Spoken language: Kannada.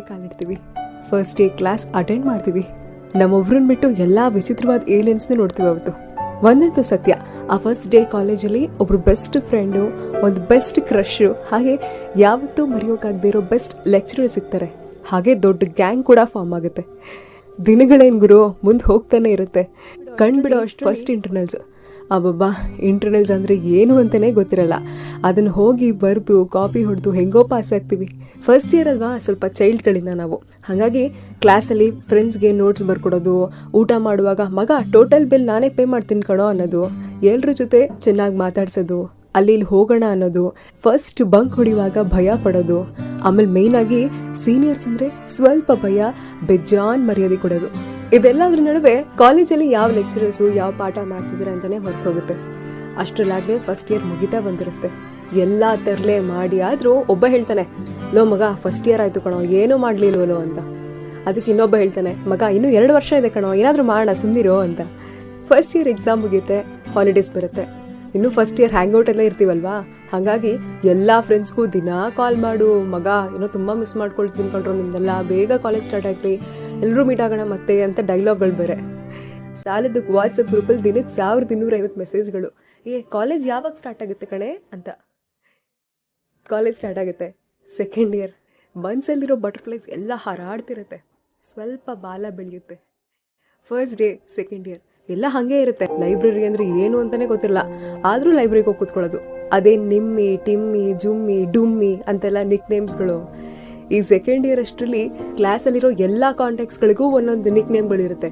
ಕಾಲಿಡ್ತೀವಿ, ಫಸ್ಟ್ ಡೇ ಕ್ಲಾಸ್ ಅಟೆಂಡ್ ಮಾಡ್ತೀವಿ. ನಮ್ಮೊಬ್ರನ್ನ ಬಿಟ್ಟು ಎಲ್ಲ ವಿಚಿತ್ರವಾದ ಏಲಿಯನ್ಸ್ನ ನೋಡ್ತೀವಿ. ಅವತ್ತು ಒಂದಂತೂ ಸತ್ಯ, ಆ ಫಸ್ಟ್ ಡೇ ಕಾಲೇಜಲ್ಲಿ ಒಬ್ರು ಬೆಸ್ಟ್ ಫ್ರೆಂಡು, ಒಂದು ಬೆಸ್ಟ್ ಕ್ರಶು, ಹಾಗೆ ಯಾವತ್ತೂ ಮರೆಯೋಕ್ಕಾಗದೇ ಇರೋ ಬೆಸ್ಟ್ ಲೆಕ್ಚರರ್ ಸಿಗ್ತಾರೆ. ಹಾಗೆ ದೊಡ್ಡ ಗ್ಯಾಂಗ್ ಕೂಡ ಫಾರ್ಮ್ ಆಗುತ್ತೆ. ದಿನಗಳೇನು ಗುರು ಮುಂದೆ ಹೋಗ್ತಾನೆ ಇರುತ್ತೆ. ಕಣ್ಬಿಡೋ ಅಷ್ಟು ಫಸ್ಟ್ ಇಂಟರ್ನಲ್ಸ್. ಅಬ್ಬಬ್ಬಾ, ಇಂಟರ್ನಲ್ಸ್ ಅಂದರೆ ಏನು ಅಂತಲೇ ಗೊತ್ತಿರಲ್ಲ. ಅದನ್ನು ಹೋಗಿ ಬರೆದು ಕಾಪಿ ಹೊಡೆದು ಹೆಂಗೋ ಪಾಸ್ ಆಗ್ತೀವಿ. ಫಸ್ಟ್ ಇಯರ್ ಅಲ್ವಾ, ಸ್ವಲ್ಪ ಚೈಲ್ಡ್ಗಳಿಂದ ನಾವು. ಹಾಗಾಗಿ ಕ್ಲಾಸಲ್ಲಿ ಫ್ರೆಂಡ್ಸ್ಗೆ ನೋಟ್ಸ್ ಬರ್ಕೊಡೋದು, ಊಟ ಮಾಡುವಾಗ ಮಗ ಟೋಟಲ್ ಬಿಲ್ ನಾನೇ ಪೇ ಮಾಡ್ತೀನಿ ಕಣೋ ಅನ್ನೋದು, ಎಲ್ಲರ ಜೊತೆ ಚೆನ್ನಾಗಿ ಮಾತಾಡ್ಸೋದು, ಅಲ್ಲಿ ಇಲ್ಲಿ ಹೋಗೋಣ ಅನ್ನೋದು, ಫಸ್ಟ್ ಬಂಕ್ ಹೊಡಿಯುವಾಗ ಭಯ ಪಡೋದು, ಆಮೇಲೆ ಮೇಯ್ನಾಗಿ ಸೀನಿಯರ್ಸ್ ಅಂದರೆ ಸ್ವಲ್ಪ ಭಯ, ಬೆಜ್ಜಾನ್ ಮರ್ಯಾದೆ ಕೊಡೋದು. ಇದೆಲ್ಲದ್ರ ನಡುವೆ ಕಾಲೇಜಲ್ಲಿ ಯಾವ ಲೆಕ್ಚರರ್ಸು ಯಾವ ಪಾಠ ಮಾಡ್ತಿದ್ದಾರೆ ಅಂತಲೇ ಹೊರತು ಹೋಗುತ್ತೆ. ಅಷ್ಟರಲ್ಲಾಗಲೇ ಫಸ್ಟ್ ಇಯರ್ ಮುಗಿತಾ ಬಂದಿರುತ್ತೆ. ಎಲ್ಲ ತರಲೆ ಮಾಡಿ ಆದರೂ ಒಬ್ಬ ಹೇಳ್ತಾನೆ, ಲೋ ಮಗ ಫಸ್ಟ್ ಇಯರ್ ಆಯಿತು ಕಣೋ, ಏನೂ ಮಾಡಲಿಲ್ವಲ್ಲೋ ಅಂತ. ಅದಕ್ಕೆ ಇನ್ನೊಬ್ಬ ಹೇಳ್ತಾನೆ, ಮಗ ಇನ್ನೂ 2 ವರ್ಷ ಇದೆ ಕಣೋ, ಏನಾದರೂ ಮಾಡೋಣ ಸುಮ್ಮನಿರೋ ಅಂತ. ಫಸ್ಟ್ ಇಯರ್ ಎಕ್ಸಾಮ್ ಮುಗಿಯುತ್ತೆ, ಹಾಲಿಡೇಸ್ ಬರುತ್ತೆ. ಇನ್ನೂ ಫಸ್ಟ್ ಇಯರ್ ಹ್ಯಾಂಗ್ಔಟ್ ಎಲ್ಲ ಇರ್ತೀವಲ್ವಾ, ಹಾಗಾಗಿ ಎಲ್ಲ ಫ್ರೆಂಡ್ಸ್ಗೂ ದಿನ ಕಾಲ್ ಮಾಡು, ಮಗ ಏನೋ ತುಂಬ ಮಿಸ್ ಮಾಡ್ಕೊಳ್ತೀನಿ ಕಣ್ರು ನಿಮ್ದೆಲ್ಲ, ಬೇಗ ಕಾಲೇಜ್ ಸ್ಟಾರ್ಟ್ ಆಗಲಿ, ಎಲ್ಲರೂ ಮೀಟ್ ಆಗೋಣ ಮತ್ತೆ ಅಂತ ಡೈಲಾಗ್ಗಳು ಬೇರೆ. ಸಾಲದಕ್ಕೆ ವಾಟ್ಸಪ್ ಗ್ರೂಪಲ್ಲಿ ದಿನಕ್ಕೆ 1250 ಮೆಸೇಜ್ಗಳು. ಕಾಲೇಜ್ ಯಾವಾಗ ಸ್ಟಾರ್ಟ್ ಆಗುತ್ತೆ ಕಣೆ ಅಂತ. ಕಾಲೇಜ್ ಸ್ಟಾರ್ಟ್ ಆಗುತ್ತೆ, ಸೆಕೆಂಡ್ ಇಯರ್. ಮನ್ಸಲ್ಲಿರೋ ಬಟರ್ಫ್ಲೈಸ್ ಎಲ್ಲ ಹಾರಾಡ್ತಿರುತ್ತೆ, ಸ್ವಲ್ಪ ಬಾಲ ಬೆಳೆಯುತ್ತೆ. ಫಸ್ಟ್ ಡೇ ಸೆಕೆಂಡ್ ಇಯರ್ ಎಲ್ಲ ಹಾಗೆ ಇರುತ್ತೆ. ಲೈಬ್ರರಿ ಅಂದರೆ ಏನು ಅಂತಲೇ ಗೊತ್ತಿರಲ್ಲ, ಆದರೂ ಲೈಬ್ರರಿಗೆ ಹೋಗಿ ಕೂತ್ಕೊಳ್ಳೋದು. ಅದೇ ನಿಮ್ಮಿ, ಟಿಮ್ಮಿ, ಜುಮ್ಮಿ, ಡುಮ್ಮಿ ಅಂತೆಲ್ಲ ನಿಕ್ ನೇಮ್ಸ್ಗಳು. ಈ ಸೆಕೆಂಡ್ ಇಯರ್ ಅಷ್ಟರಲ್ಲಿ ಕ್ಲಾಸಲ್ಲಿರೋ ಎಲ್ಲ ಕಾಂಟ್ಯಾಕ್ಟ್ಸ್ಗಳಿಗೂ ಒಂದೊಂದು ನಿಕ್ ನೇಮ್ಗಳಿರುತ್ತೆ.